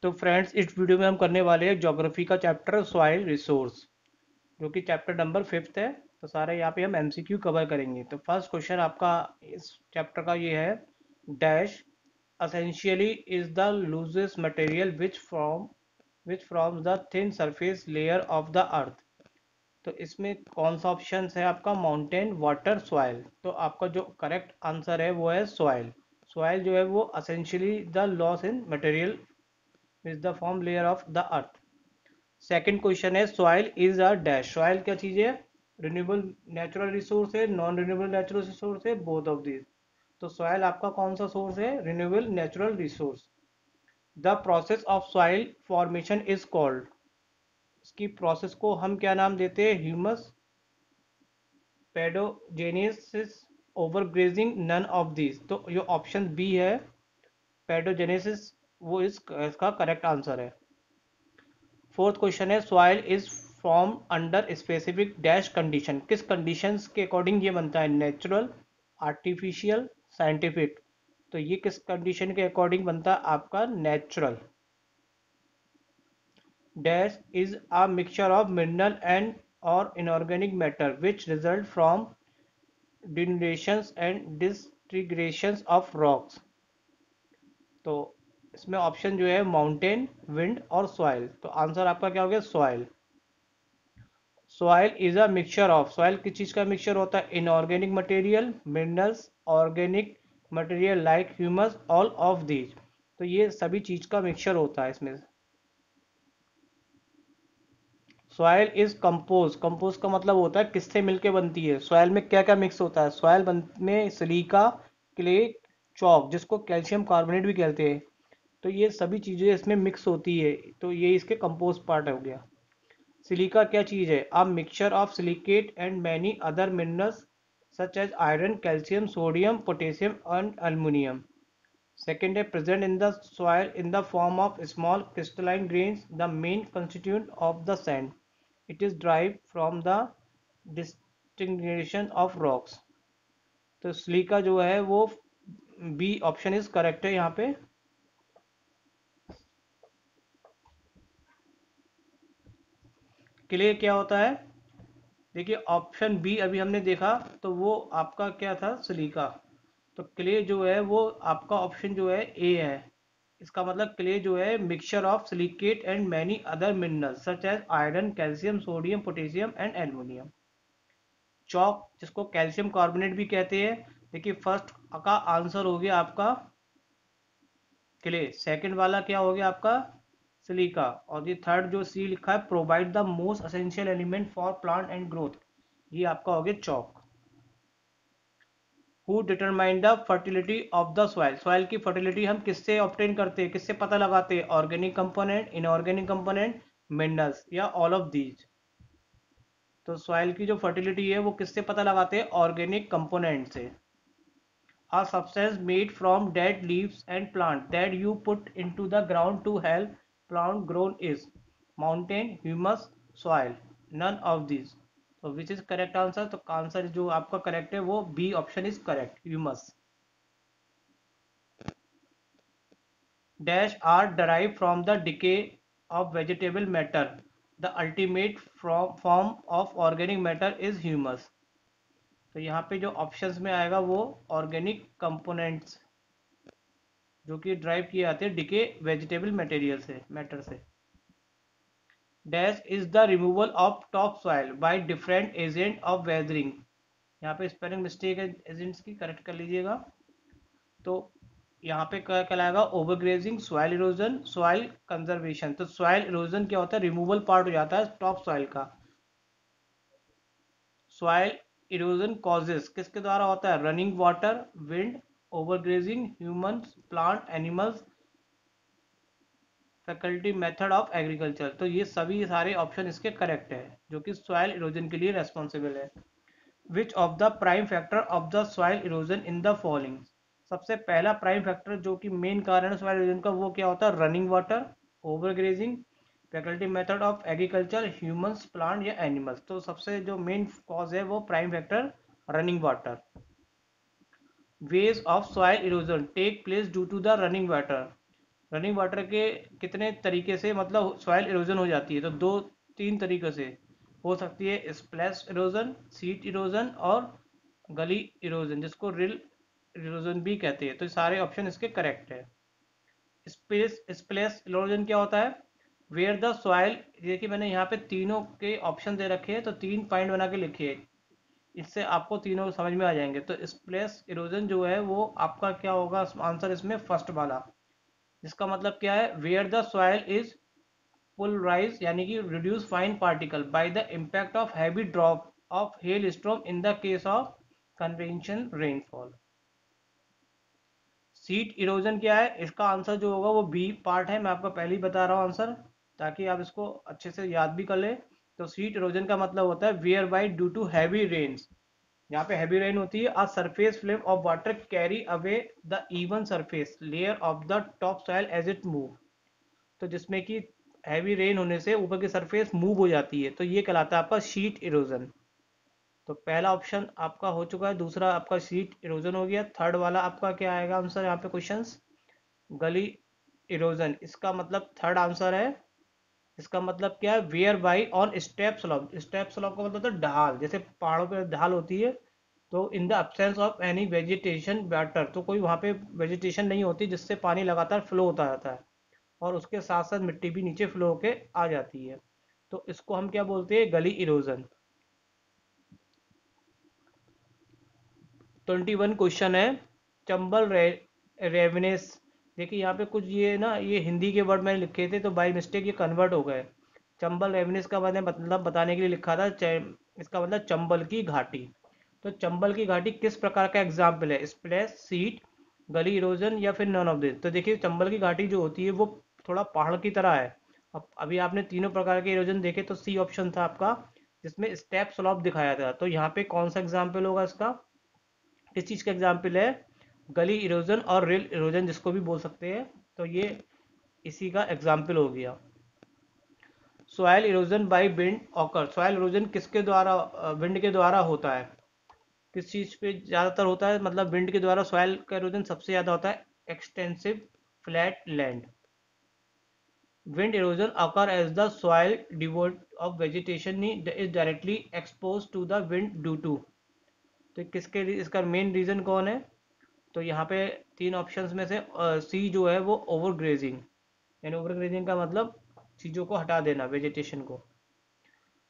तो फ्रेंड्स, इस वीडियो में हम करने वाले हैं ज्योग्राफी का चैप्टर सॉइल रिसोर्स, जो कि चैप्टर नंबर 5 है। तो सारे यहाँ पे हम एमसीक्यू कवर करेंगे। तो फर्स्ट क्वेश्चन आपका इस चैप्टर का ये है, dash essentially is the loosest material which forms the thin surface layer of the earth। तो इसमें कौन सा ऑप्शन है आपका, माउंटेन, वाटर, सॉइल। तो आपका जो करेक्ट आंसर है वो है सॉइल। सॉइल जो है वो essentially the loss in material is the form layer of the earth. Second question है, soil is a dash. Soil क्या चीज है? रिन्यूएबल नेचुरल रिसोर्स है, नॉन रिन्यूएबल नेचुरल रिसोर्स है, बोथ ऑफ दीज। तो सॉइल आपका कौन सा सोर्स है? Renewable natural resource. The process of soil formation is called. इसकी प्रोसेस को हम क्या नाम देते हैं? Humus, pedogenesis, overgrazing, none of these. तो जो ऑप्शन बी है, पेडोजेनेसिस, वो इसका करेक्ट आंसर है। फोर्थ क्वेश्चन है, soil is form under specific dash condition. किस कंडीशंस के अकॉर्डिंग ये बनता है? Natural, artificial, scientific. तो ये किस कंडीशन के अकॉर्डिंग बनता है आपका? Natural. Dash is a mixture of mineral and or inorganic matter which result from denudations and disintegrations of rocks. तो इसमें ऑप्शन जो है माउंटेन, विंड और सॉइल। तो आंसर आपका क्या हो गया? Soil. Soil is a mixture of, soil किस चीज का मिक्सचर होता है? Inorganic material, minerals, organic material like humus, all of these. तो ये सभी चीज का मिक्सचर होता है इसमें। Soil is compose. कंपोज का मतलब होता है किससे मिलके बनती है। सॉइल में क्या क्या मिक्स होता है? में सिलिका, क्ले, चॉक, जिसको कैल्शियम कार्बोनेट भी कहते हैं। तो ये सभी चीजें इसमें मिक्स होती है। तो ये इसके कंपोज पार्ट हो गया। सिलिका क्या चीज है? A mixture of silicate and many other minerals such as iron, calcium, sodium, potassium and aluminium. Second है, present in the soil in the form of small crystalline grains, the main constituent of the sand. It is drive from the disintegration of rocks. तो silica जो है वो B option is correct है यहाँ पे। Clay क्या होता है? देखिए, ऑप्शन बी अभी हमने देखा, तो वो आपका क्या था? सिलिका। तो क्ले जो है वो आपका ऑप्शन जो है ए है। इसका मतलब क्ले जो है mixture of silicate and many other minerals such as iron, calcium, sodium, potassium and aluminium. Chalk, जिसको कैल्शियम कार्बोनेट भी कहते हैं। देखिए, फर्स्ट का आंसर हो गया आपका क्ले, सेकंड वाला क्या हो गया आपका? सिलिका, और ये थर्ड जो सी लिखा है, provide the most essential element for plant and growth, ये आपका हो गया chalk. Who determine the fertility of the soil. Soil की फर्टिलिटी हम किससे ऑब्टेन करते हैं, किससे पता लगाते हैं? Organic component, inorganic component, minerals, या ऑल ऑफ दीज। तो सॉइल की जो फर्टिलिटी है वो किससे पता लगाते हैं? ऑर्गेनिक कंपोनेंट से। A substance made from dead leaves and plant that you put into the ground to help plant grow is mountain, humus, soil, none of these। So which is correct answer? तो answer जो आपका correct है वो B option is correct, humus. Dash are derived from the decay of vegetable matter. The ultimate form of organic matter is humus। तो यहाँ पे जो options में आएगा वो ऑर्गेनिक कंपोनेंट्स जो कि ड्राइव किए जाते हैं डिके वेजिटेबल मटेरियल से, मैटर से। Dash is the removal of top soil by different agent of weathering. यहाँ पे स्पेलिंग मिस्टेक है एजेंट्स की, करेक्ट कर लीजिएगा। तो यहाँ पे क्या कहलाएगा? Overgrazing, soil erosion, soil conservation. तो सॉइल इरोजन क्या होता है? रिमूवल पार्ट हो जाता है टॉप सॉइल का। सॉइल इरोजन कॉजेस किसके द्वारा होता है? Running water, wind, overgrazing, humans, plant, animals, faculty, method of agriculture. तो ये सभी सारे ऑप्शन इसके करेक्ट है, जो कि सॉइल इरोजन के लिए रेस्पॉन्सिबल है। Which of the prime factor of the soil erosion in the following. सबसे पहला प्राइम फैक्टर जो कि मेन कारण है सॉइल इरोजन का, वो क्या होता है? Running water, overgrazing, faculty method of agriculture, humans, plant या एनिमल्स। तो सबसे जो मेन कॉज है वो prime factor running water. Ways of soil erosion take place due to the running water. Running water के कितने तरीके से मतलब सॉइल इरोजन हो जाती है, तो दो तीन तरीके से हो सकती है, स्प्लैश इरोजन, सीट इरोजन और गली इरोजन, जिसको रिल इरोजन भी कहते हैं। तो सारे ऑप्शन इसके करेक्ट है। स्पेस स्प्लैश इरोजन क्या होता है? वेयर द सॉइल, देखिए मैंने यहाँ पे तीनों के ऑप्शन दे रखे हैं, तो 3 पॉइंट बना के लिखिए, इससे आपको तीनों समझ में आ जाएंगे। तो स्प्लैश इरोजन जो है वो आपका क्या होगा आंसर इसमें, फर्स्ट वाला, जिसका मतलब क्या है, वेयर द सॉइल इज पुलराइज यानी कि reduce fine particle by the impact of heavy drop of hell storm in the case of convention rainfall. Seat erosion क्या है? इसका आंसर जो होगा वो बी पार्ट है, मैं आपको पहले ही बता रहा हूँ आंसर, ताकि आप इसको अच्छे से याद भी कर ले। तो सीट इरोजन का मतलब होता है whereby due to heavy rains, यहाँ पे हैवी रेन होती है, a surface film of water carry away the even surface layer of the top soil as it move. तो जिसमें कि हैवी रेन होने से ऊपर की सरफेस मूव हो जाती है, तो ये कहलाता है आपका शीट इरोजन। तो पहला ऑप्शन आपका हो चुका है, दूसरा आपका शीट इरोजन हो गया। थर्ड वाला आपका क्या आएगा आंसर यहाँ पे क्वेश्चंस, गली इरोजन, इसका मतलब थर्ड आंसर है। इसका मतलब क्या है, whereby on steep slope, steep slope का मतलब होता है ढाल, जैसे पहाड़ों पे ढाल होती है, तो in the absence of any vegetation water, तो कोई वहाँ पे वेजिटेशन नहीं होती जिससे पानी लगातार फ्लो होता रहता है, और उसके साथ साथ मिट्टी भी नीचे फ्लो होके आ जाती है, तो इसको हम क्या बोलते हैं, गली इरोजन। 21 क्वेश्चन है, चंबल रेवनेस। देखिए यहाँ पे कुछ ये ना, ये हिंदी के वर्ड मैंने लिखे थे तो बाई मिस्टेक ये कन्वर्ट हो गए। चंबल रेवनेस का मैंने मतलब बताने के लिए लिखा था, इसका मतलब चंबल की घाटी। तो चंबल की घाटी किस प्रकार का एग्जाम्पल है, स्प्लैश, सीट, गली इरोजन या फिर नन ऑफ दिस। तो देखिए चंबल की घाटी जो होती है वो थोड़ा पहाड़ की तरह है। अब अभी आपने तीनों प्रकार के इरोजन देखे, तो सी ऑप्शन था आपका, जिसमें स्टेप स्लॉप दिखाया था। तो यहाँ पे कौन सा एग्जाम्पल होगा इसका, किस चीज़ का एग्जाम्पल है, गली इरोजन और रेल इरोजन जिसको भी बोल सकते हैं, तो ये इसी का एग्जाम्पल हो गया। Soil erosion by wind occur, soil erosion किसके द्वारा, विंड के द्वारा होता है, किस चीज़ पे ज़्यादातर होता है, मतलब विंड के द्वारा सॉइल का इरोजन सबसे ज़्यादा होता है, extensive flat land. Wind erosion occur as the soil devoid of vegetation is directly exposed to the wind due to, तो किसके लिए, इसका मेन रीजन कौन है, तो यहाँ पे तीन ऑप्शंस में से सी जो है वो ओवर ग्रेजिंग, यानी ओवर ग्रेजिंग का मतलब चीज़ों को हटा देना, वेजिटेशन को।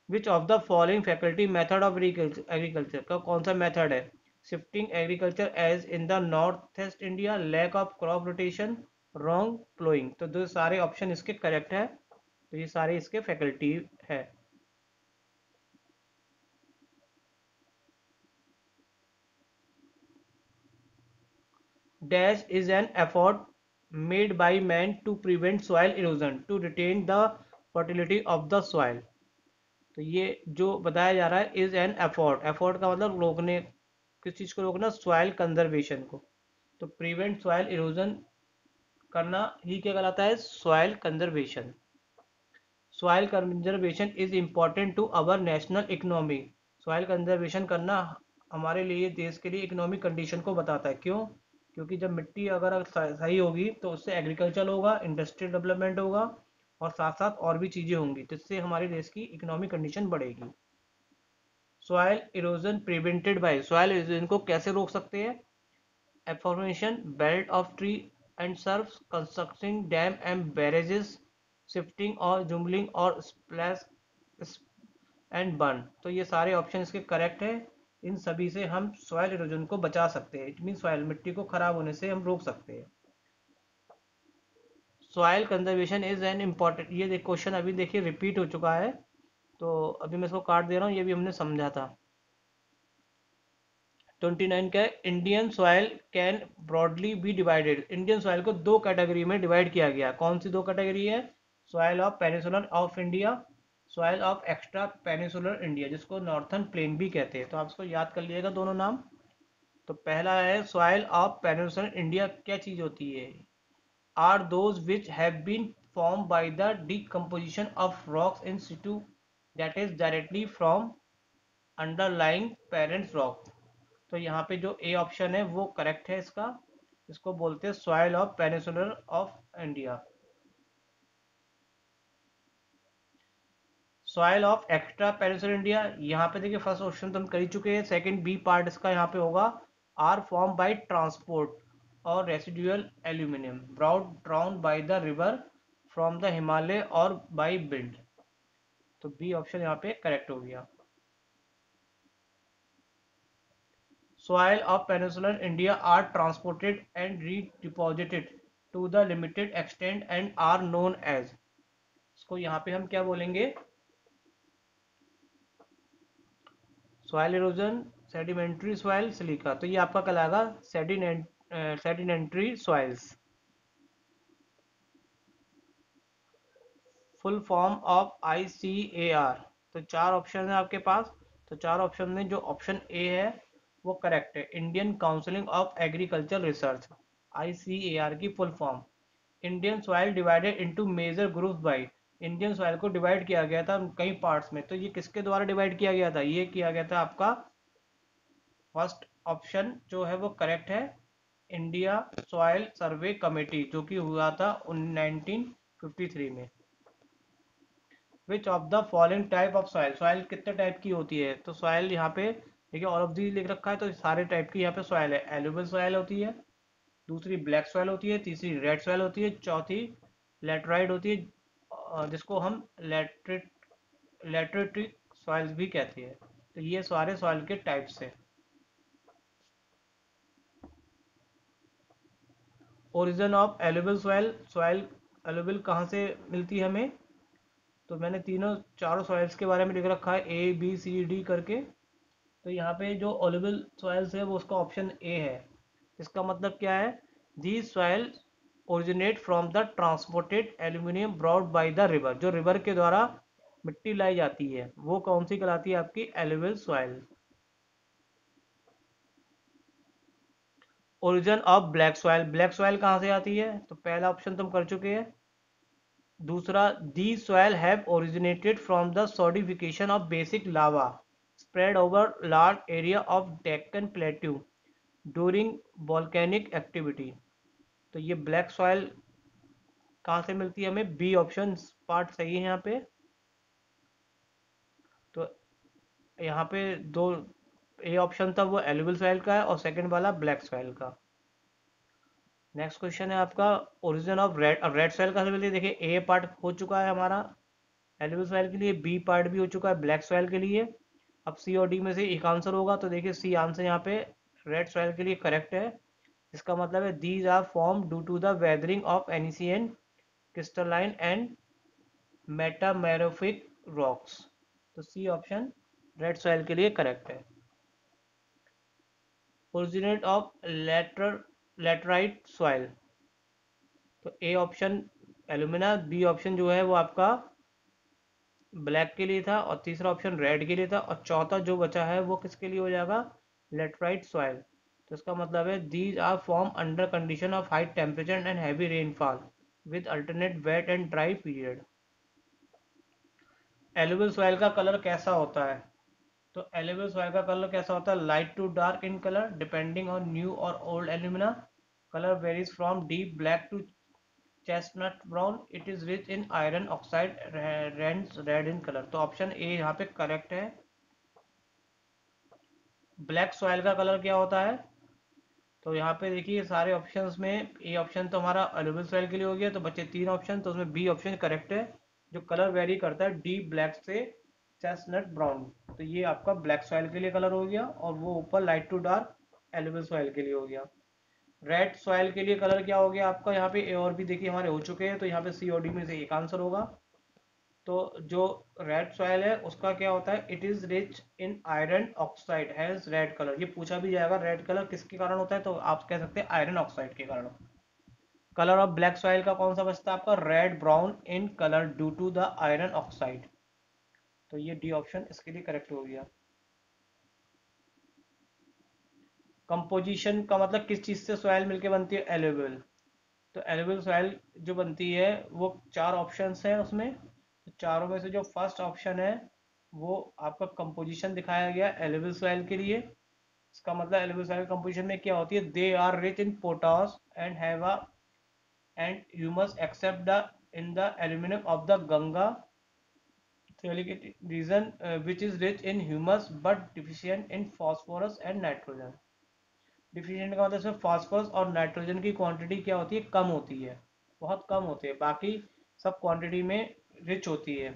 Which of the following faculty method of agriculture का कौन सा मेथड है, shifting agriculture as in the north east India, lack of crop rotation, wrong ploughing. तो दो सारे ऑप्शन इसके करेक्ट है, तो ये सारे इसके फैकल्टी है। Dash is an effort made by man to prevent soil erosion to retain the fertility of the soil। तो ये जो बताया जा रहा है, इज एन एफर्ट, एफर्ट का मतलब रोकने, किस चीज को रोकना, सॉइल कंजर्वेशन को। तो प्रिवेंट सॉइल इरोजन करना ही क्या कहलाता है, soil conservation. Soil conservation is important to our national economy, soil conservation करना हमारे लिए, देश के लिए इकोनॉमिक कंडीशन को बताता है। क्यों? क्योंकि जब मिट्टी अगर सही होगी तो उससे एग्रीकल्चर होगा, इंडस्ट्रियल डेवलपमेंट होगा, और साथ साथ और भी चीज़ें होंगी, जिससे हमारे देश की इकोनॉमिक कंडीशन बढ़ेगी। Soil erosion prevented by, soil erosion को कैसे रोक सकते हैं, affirmation belt of tree and Surf, constructing dam and barrages, shifting और जुमलिंग और स्प्लैश एंड बर्न। तो ये सारे ऑप्शन इसके करेक्ट है, इन सभी से हम सॉइल इरोजन को बचा सकते हैं, इट मीन सॉइल, मिट्टी को खराब होने से हम रोक सकते हैं। Soil conservation is an important, ये क्वेश्चन अभी देखिए रिपीट हो चुका है, तो अभी मैं इसको काट दे रहा हूँ, ये भी हमने समझा था। 29 का, Indian soil can broadly be divided, Indian soil को दो कैटेगरी में डिवाइड किया गया, कौन सी दो कैटेगरी है, soil of peninsular of India, soil of extra peninsular India, जिसको नॉर्थर्न प्लेन भी कहते हैं। तो आप इसको याद कर लीजिएगा दोनों नाम। तो पहला है सॉइल ऑफ पेनिसुलर इंडिया, क्या चीज होती है, are those which have been form by the decomposition of rocks in situ, that is directly from underlying parents rock. तो यहाँ पे जो ए ऑप्शन है वो करेक्ट है इसका। इसको बोलते हैं soil of peninsular of India. Soil of extra peninsular India, यहाँ पे देखिए फर्स्ट ऑप्शन तो हम कर ही चुके हैं। सेकंड बी पार्ट इसका यहाँ पे होगा, आर फॉर्म बाय ट्रांसपोर्ट और residual aluminium brought drown bye the river from the Himalaya और बाय बिल्ड। तो बी ऑप्शन यहाँ पे करेक्ट हो गया। Soil of peninsular India are transported and redeposited to the limited extent and are known as, इसको यहाँ पे हम क्या बोलेंगे, soil erosion, sedimentary soil, silica. तो ये आपका कहलाएगा sedimentary soils. Full form of ICAR। तो चार ऑप्शन है आपके पास, तो चार ऑप्शन में जो ऑप्शन ए है वो करेक्ट है, Indian counselling of agriculture research. ICAR की full form, Indian soil divided into major group by, Indian soil को डिवाइड किया गया था कई पार्ट्स में। तो ये किसके द्वारा डिवाइड किया गया था, ये किया गया था आपका फर्स्ट ऑप्शन जो है वो करेक्ट है, इंडिया सॉइल सर्वे कमेटी, जो कि हुआ था 1953 में। विच of the following type of soil, soil कितने टाइप की होती है, तो सॉइल यहाँ पे देखिए ऑल ऑफ दी लिख रखा है, तो सारे टाइप की यहाँ पे सॉइल है। एलुबल सॉइल होती है, दूसरी ब्लैक सॉइल होती है, तीसरी रेड सॉइल होती है, चौथी लेटराइट होती है, जिसको हम लेटरेटिक सॉइल्स भी कहते हैं। तो ये सारे सॉइल के टाइप्स है। ओरिजिन ऑफ एलुबल सॉइल, सॉइल एलुबल कहाँ से मिलती है हमें, तो मैंने तीनों चारों सॉइल्स के बारे में लिख रखा है ABCD करके। तो यहाँ पे जो ओलेबल सॉइल्स है वो उसका ऑप्शन ए है। इसका मतलब क्या है, the soil originate from the transported aluminium broad by the river, जो रिवर के द्वारा मिट्टी लाई जाती है वो कौन सी कहलाती है, आपकी एलुबल soil. Origin of black soil, black soil कहाँ से आती है, तो पहला ऑप्शन तो हम कर चुके हैं। दूसरा, the soil have originated from the solidification of basic lava spread over large area of Deccan plateau during volcanic activity. तो ये ब्लैक सॉइल कहाँ से मिलती है हमें, बी ऑप्शन पार्ट सही है यहाँ पे। तो यहाँ पे दो, ए ऑप्शन था वो एलुवियल सॉइल का है और सेकंड वाला ब्लैक सॉइल का। नेक्स्ट क्वेश्चन है आपका, ओरिजिन ऑफ रेड, अब रेड सॉइल कहाँ से मिलती है, देखिए ए पार्ट हो चुका है हमारा एलुवियल सॉइल के लिए, बी पार्ट भी हो चुका है ब्लैक सॉइल के लिए। अब सी और डी में से एक आंसर होगा, तो देखिए सी आंसर यहाँ पे रेड सॉइल के लिए करेक्ट है। इसका मतलब है these are form due to the weathering of ancient crystalline and metamorphic rocks. तो सी ऑप्शन रेड सॉइल के लिए करेक्ट है। ओरिजिनेट ऑफ लेटराइट सॉइल, तो A option alumina, B option जो है वो आपका ब्लैक के लिए था और तीसरा ऑप्शन रेड के लिए था और चौथा जो बचा है वो किसके लिए हो जाएगा, लेटराइट सॉइल। तो इसका मतलब है these are form under condition of high temperature and heavy rainfall with alternate wet and dry period. Alluvial soil का कलर कैसा होता है, तो एलुवियल सॉइल का कलर कैसा होता है, light to dark in colour depending on new or old alumina, colour varies from deep black to chestnut brown, it is rich in iron oxide, red in colour. तो option A यहाँ पे correct है। Black soil का colour क्या होता है, तो यहाँ पे देखिए सारे ऑप्शंस में ए ऑप्शन तो हमारा एलुवियल सॉइल के लिए हो गया, तो बचे तीन ऑप्शन, तो उसमें बी ऑप्शन करेक्ट है, जो कलर वेरी करता है डीप ब्लैक से चेस्टनट ब्राउन। तो ये आपका ब्लैक सॉइल के लिए कलर हो गया और वो ऊपर light to dark alluvial soil के लिए हो गया। रेड सॉइल के लिए कलर क्या हो गया आपका, यहाँ पे ए और बी देखिए हमारे हो चुके हैं, तो यहाँ पे सी और डी में से एक आंसर होगा। तो जो रेड सॉइल है उसका क्या होता है, it is rich in iron oxide has red colour. ये पूछा भी जाएगा रेड कलर किसके कारण होता है, तो आप कह सकते हैं आयरन ऑक्साइड के कारण। कलर ऑफ ब्लैक सॉइल का कौन सा बचता है आपका, red brown in colour due to the iron oxide. तो ये डी ऑप्शन इसके लिए करेक्ट हो गया। कंपोजिशन का मतलब किस चीज से सॉइल मिलके बनती है, एलुवियल। तो एलुवियल सॉइल जो बनती है वो चार ऑप्शंस हैं उसमें, तो चारों में से जो फर्स्ट ऑप्शन है वो आपका कंपोजिशन दिखाया गया एलुवियल सॉइल के लिए। इसका मतलब एल्यूमिनियम सॉइल कंपोजिशन में क्या होती है, they are rich in potash and have a and humus except the in the aluminium of the Ganga region which is rich in humus but deficient in phosphorus and nitrogen। Deficient का मतलब इसमें phosphorus और nitrogen की quantity क्या होती है, कम होती है, बहुत कम होती है, बाकी सब क्वांटिटी में रिच होती है,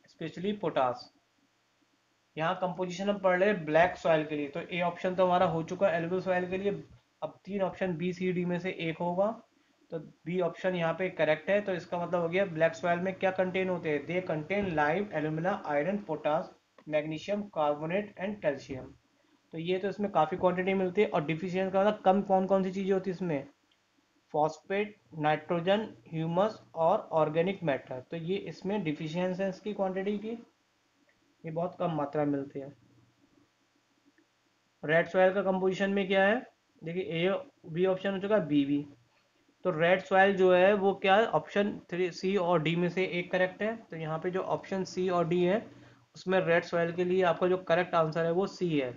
स्पेशली पोटास। यहाँ कंपोजिशन हम पढ़ रहे हैं ब्लैक सॉइल के लिए, तो ए ऑप्शन तो हमारा हो चुका है एल्यूवियल सॉइल के लिए। अब तीन ऑप्शन बी सी डी में से एक होगा, तो बी ऑप्शन यहाँ पे करेक्ट है। तो इसका मतलब हो गया ब्लैक सॉइल में क्या कंटेन होते हैं, they contain lime, alumina, iron, potash, magnesium carbonate and calcium. तो ये तो इसमें काफ़ी क्वांटिटी मिलती है। और डिफिशियंस का मतलब कम कौन कौन सी चीज़ें होती है इसमें, फॉस्फेट, नाइट्रोजन, ह्यूमस और ऑर्गेनिक मैटर। तो ये इसमें डिफिशियंस है इसकी क्वांटिटी की, ये बहुत कम मात्रा में मिलती है। रेड सॉइल का कंपोजिशन में क्या है, देखिए ए बी ऑप्शन हो चुका है, बी भी। तो रेड सॉइल जो है वो क्या है, ऑप्शन थ्री सी और डी में से एक करेक्ट है। तो यहाँ पे जो ऑप्शन सी और डी है उसमें रेड सॉइल के लिए आपका जो करेक्ट आंसर है वो सी है।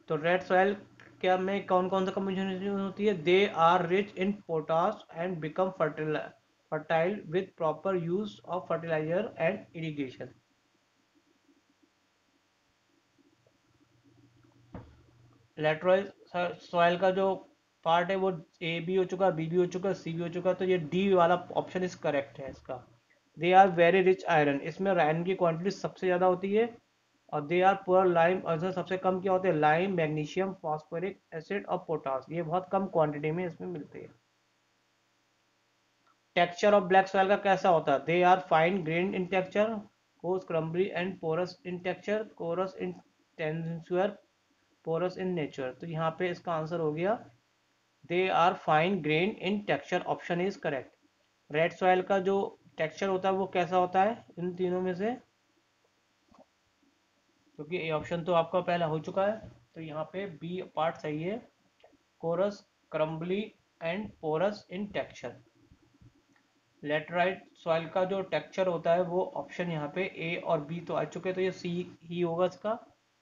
तो रेड सॉइल क्या में कौन कौन सा कंपोजिशन होती है, they are rich in potash and become fertile with proper use of fertiliser and irrigation. Lateral soil का जो पार्ट है वो ए भी हो चुका, बी भी हो चुका, सी भी हो चुका, तो ये डी वाला ऑप्शन इज करेक्ट है इसका। They are very rich iron, इसमें आयरन की क्वांटिटी सबसे ज़्यादा होती है। और दे आर पुअर लाइम, और इसमें सबसे कम क्या होते हैं, लाइम, मैग्नीशियम, फॉस्फोरिक एसिड और पोटास, ये बहुत कम क्वांटिटी में इसमें मिलते हैं। टेक्सचर ऑफ ब्लैक सॉइल का कैसा होता है, they are fine grain in texture, coarse crumbly and porous in texture, coarse in texture, porous in nature. तो यहाँ पे इसका आंसर हो गया they are fine grain in texture, option is correct. Red soil का जो टेक्सचर होता है वो कैसा होता है इन तीनों में से, क्योंकि ए ऑप्शन तो आपका पहला हो चुका है, तो यहाँ पे बी पार्ट सही है, coarse, crumbly and porous in texture. Laterite soil का जो टेक्सचर होता है वो ऑप्शन यहाँ पे ए और बी तो आ चुके हैं, तो ये सी ही होगा इसका,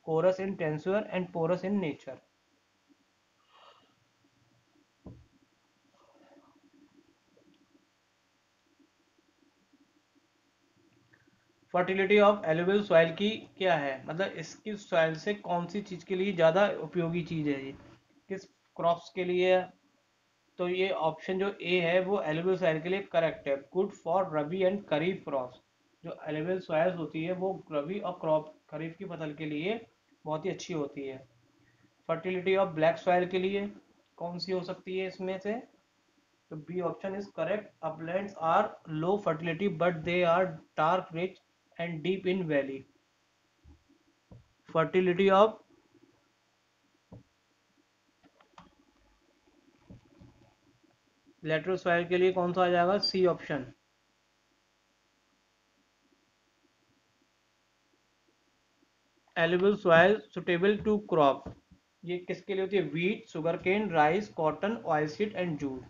coarse in texture and porous in nature. Fertility of alluvial soil की क्या है, मतलब इसकी सॉइल से कौन सी चीज़ के लिए ज़्यादा उपयोगी चीज़ है, ये किस क्रॉप्स के लिए है। तो ये ऑप्शन जो ए है वो एलुवियल सॉइल के लिए करेक्ट है, good for rabi and kharif crops. जो एलुवियल सॉइल होती है वो रबी और क्रॉप खरीफ की फसल के लिए बहुत ही अच्छी होती है। फर्टिलिटी ऑफ ब्लैक सॉइल के लिए कौन सी हो सकती है इसमें से, तो B option is correct, uplands are low fertility but they are dark rich and deep in valley. Fertility of lateral soil के लिए कौन सा आ जाएगा, सी ऑप्शन। एलिबल सॉइल सुटेबल टू क्रॉप, ये किसके लिए होती है, wheat, sugar cane, rice, cotton, oil seed and jute.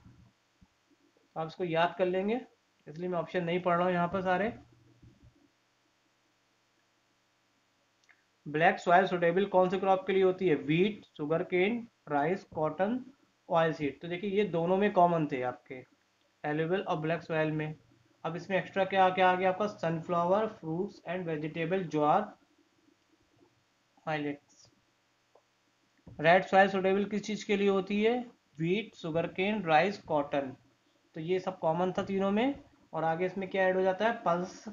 आप इसको याद कर लेंगे, इसलिए मैं ऑप्शन नहीं पढ़ रहा हूँ यहाँ पर सारे। ब्लैक सॉइल सुटेबल कौन से क्रॉप के लिए होती है, wheat, sugar cane, rice, cotton, oil seed. तो देखिए ये दोनों में कॉमन थे आपके, एलिबल और ब्लैक सॉइल में। अब इसमें एक्स्ट्रा क्या क्या आ गया आपका, sunflower, fruits and vegetable, jowar, millets. Red soil suitable किस चीज़ के लिए होती है, wheat, sugar cane, rice, cotton. तो ये सब कॉमन था तीनों में। और आगे इसमें क्या ऐड हो जाता है, pulse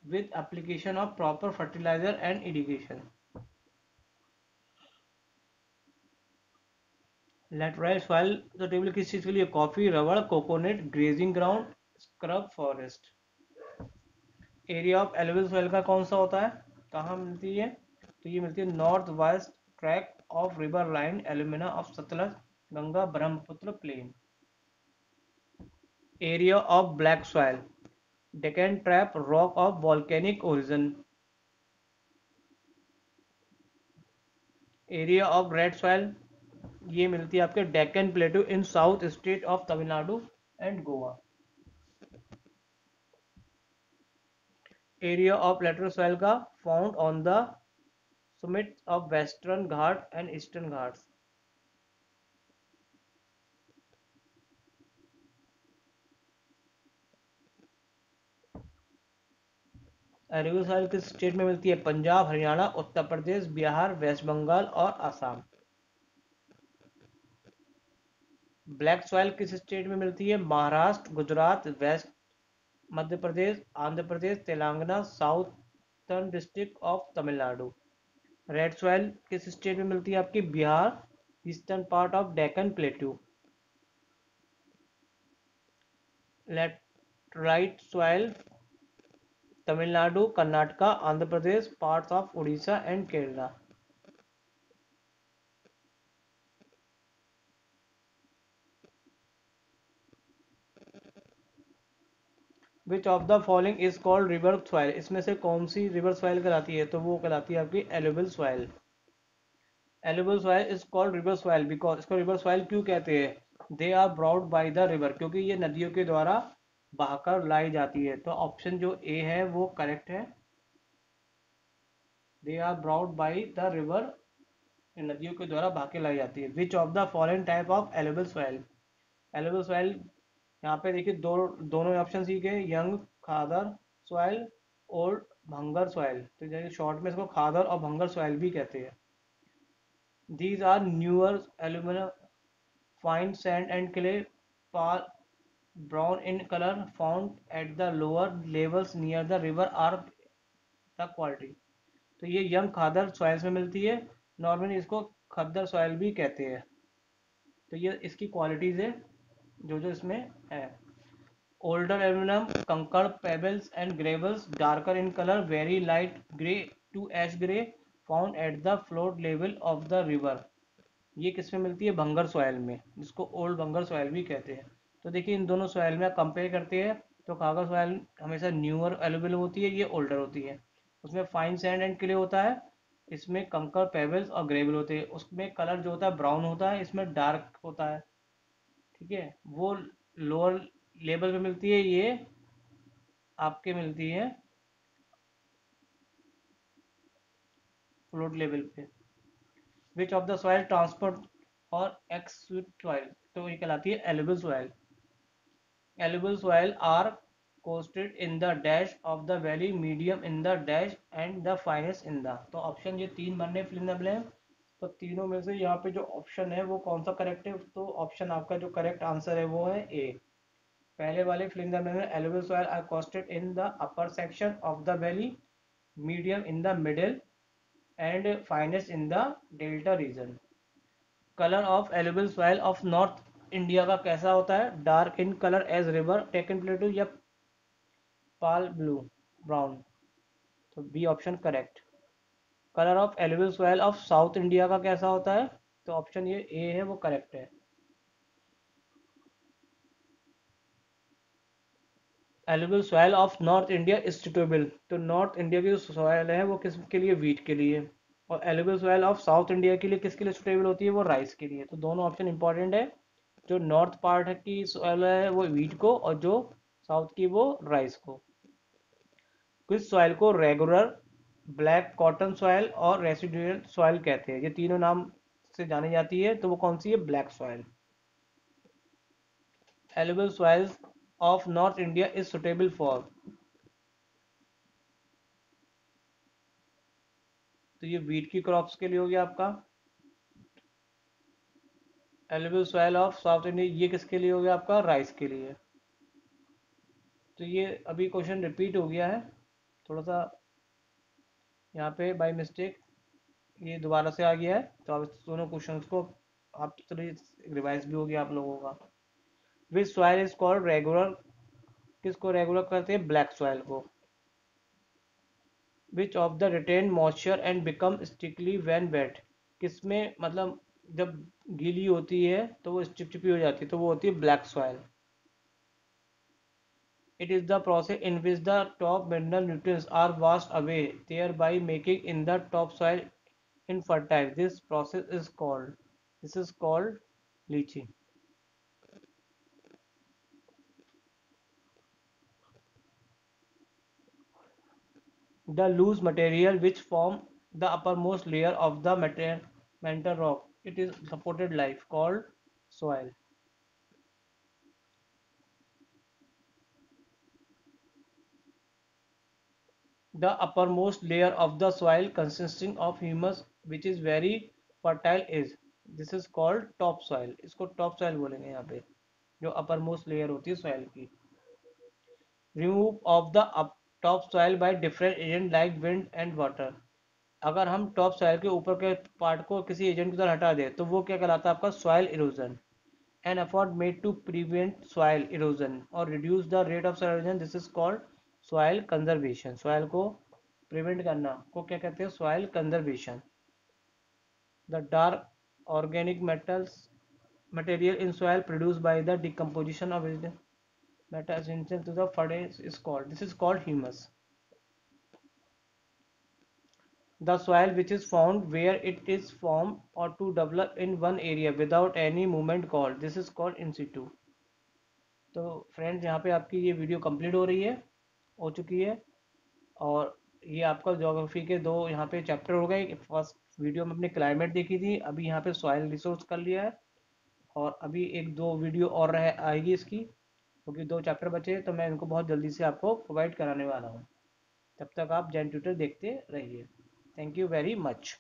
with application of proper fertiliser and irrigation. Laterite soil suitable किस चीज़ के लिए, कॉफी, रबड़, coconut, grazing ground, scrub forest. Area of alluvial soil का कौन सा होता है, कहाँ मिलती है, तो ये मिलती है north west track of river line alumina of Sutlej Ganga Brahmaputra plain. Area of black soil, Deccan trap rock of volcanic origin. Area of red soil, ये मिलती है आपके Deccan plateau in south state of Tamil Nadu and Goa. Area of lateral soil का found on the summits of Western Ghats and Eastern Ghats. Alluvial soil किस state में मिलती है? Punjab, Haryana, Uttar Pradesh, Bihar, waste Bengal और असम। ब्लैक सॉइल किस स्टेट में मिलती है? Maharashtra, Gujarat, west Madhya Pradesh, Andhra Pradesh, Telangana, southern district of Tamil Nadu. Red soil किस स्टेट में मिलती है आपकी? Bihar, eastern part of Deccan plateau. Laterite soil Tamil Nadu, Karnataka, Andhra Pradesh, parts of Orissa and Kerala. Which of the following is called river soil? इसमें से कौन सी रिवर सॉइल कहलाती है? तो वो कहलाती है आपकी alluvial soil. Alluvial soil is called river soil because, इसको रिवर सॉइल क्यों कहते हैं? They are broad by the river, क्योंकि ये नदियों के द्वारा बहाकर लाई जाती है। तो ऑप्शन जो ए है वो करेक्ट है। They are broad by the river, नदियों के द्वारा बहा के लाई जाती है। Which of the following type of alluvial soil? Alluvial soil यहाँ पे देखिए दोनों ऑप्शन सी के, young khadar soil, old bhangar soil. तो जैसे शॉर्ट में इसको खादर और भंगर सॉइल भी कहते हैं। These are newer aluminium fine sand and clay, pale brown in color, found at the lower levels near the river are the quality। तो ये यंग खादर सॉइल्स में मिलती है। नॉर्मली इसको खद्दर सॉइल भी कहते हैं। तो ये इसकी क्वालिटीज है जो जो इसमें है। Older aluminium kankar pebbles and gravels, darker in colour, very light grey to ash grey, found at the float level of the river. ये किस में मिलती है? भंगर सॉइल में, जिसको ओल्ड भंगर सॉइल भी कहते हैं। तो देखिए इन दोनों सॉइल में कंपेयर करते हैं तो खागर सॉइल हमेशा न्यूअर एलुवियल होती है, ये ओल्डर होती है। उसमें फाइन सैंड एंड क्ले होता है, इसमें कंकर पेबल्स और ग्रेवल होते हैं। उसमें कलर जो होता है ब्राउन होता है, इसमें डार्क होता है। ठीक है, वो लोअर लेवल पे मिलती है, ये आपके मिलती है फ्लोट लेवल पे। विच ऑफ द सॉइल ट्रांसपोर्ट और एक्स सॉइल? तो ये कहलाती है alluvial soil. Alluvial soil are coasted in the dash of the valley, medium in the dash and the finest in the। तो ऑप्शन ये तीन बनने फिल इन द ब्लैंक। तो तीनों में से यहाँ पे जो ऑप्शन है वो कौन सा करेक्ट है? तो ऑप्शन आपका जो करेक्ट आंसर है वो है ए। पहले वाले फिल इन द ब्लैंक में alluvial soil are coasted in the upper section of the valley, medium in the middle and finest in the delta region। Colour of alluvial soil of north India का कैसा होता है? Dark in colour as river taken plateau या pale blue brown. तो B option correct. Colour of alluvial soil of south India का कैसा होता है? तो ऑप्शन ये ए है वो करेक्ट है। Alluvial soil of north India is suitable. तो नॉर्थ इंडिया की जो सॉइल है वो किसके लिए? वीट के लिए। और alluvial soil of south India के लिए किसके लिए सुटेबल होती है? वो राइस के लिए। तो दोनों ऑप्शन इंपॉर्टेंट है। जो नॉर्थ पार्ट की सॉइल है वो वीट को, और जो साउथ की वो राइस को। किस सॉइल को रेगुलर, ब्लैक कॉटन सॉइल और रेसिडुअल सॉइल कहते हैं? ये तीनों नाम से जानी जाती है। तो वो कौन सी है? Black soil. Alluvial soils of north India is suitable for. तो ये वीट की क्रॉप्स के लिए हो गया आपका। Alluvial soil of south India ये किसके लिए हो गया आपका? राइस के लिए। तो ये अभी क्वेश्चन रिपीट हो गया है थोड़ा सा, यहाँ पे बाय मिस्टेक ये दोबारा से आ गया है। तो आप इस दोनों क्वेश्चंस को आप थोड़ी रिवाइज भी हो गया आप लोगों का। Which soil is called regular? किसको रेगुलर करते हैं? ब्लैक सॉइल को। Which of the retain moisture and become sticky when wet? किसमें मतलब जब गीली होती है तो वो चिपचिपी हो जाती है, तो वो होती है black soil. It is the process in which the top mineral nutrients are washed away, thereby making in the topsoil infertile. This is called leaching. The loose material which form the uppermost layer of the mantle rock. It is supported life called soil. The uppermost layer of the soil consisting of humus which is very fertile is, this is called top soil. इसको top soil बोलेंगे यहाँ पे, जो uppermost layer होती है soil की. Remove of the top soil by different agent like wind and water. अगर हम टॉप सॉइल के ऊपर के पार्ट को किसी एजेंट की तरह हटा दें तो वो क्या कहलाता है आपका soil erosion. An effort made to prevent soil erosion और reduce the rate of soil erosion, this is called soil conservation. Soil को प्रिवेंट करना को क्या कहते हैं, soil conservation. The dark organic metals material in soil produced by the decomposition of matter essential to the furnace is called, this is called humus. The soil which is found where it is formed or to develop in one area without any movement called, this is called in situ. तो friends यहाँ पे आपकी ये video complete हो चुकी है. और ये आपका ज्योग्राफी के दो यहाँ पे चैप्टर हो गए. फर्स्ट वीडियो में अपने क्लाइमेट देखी थी, अभी यहाँ पे सॉइल रिसोर्स कर लिया है. और अभी एक दो वीडियो और रह आएगी इसकी, क्योंकि दो चैप्टर बचे तो मैं इनको बहुत जल्दी से आपको प्रोवाइड कराने वाला हूँ. तब तक आप जैन ट्यूटर देखते रहिए. Thank you very much.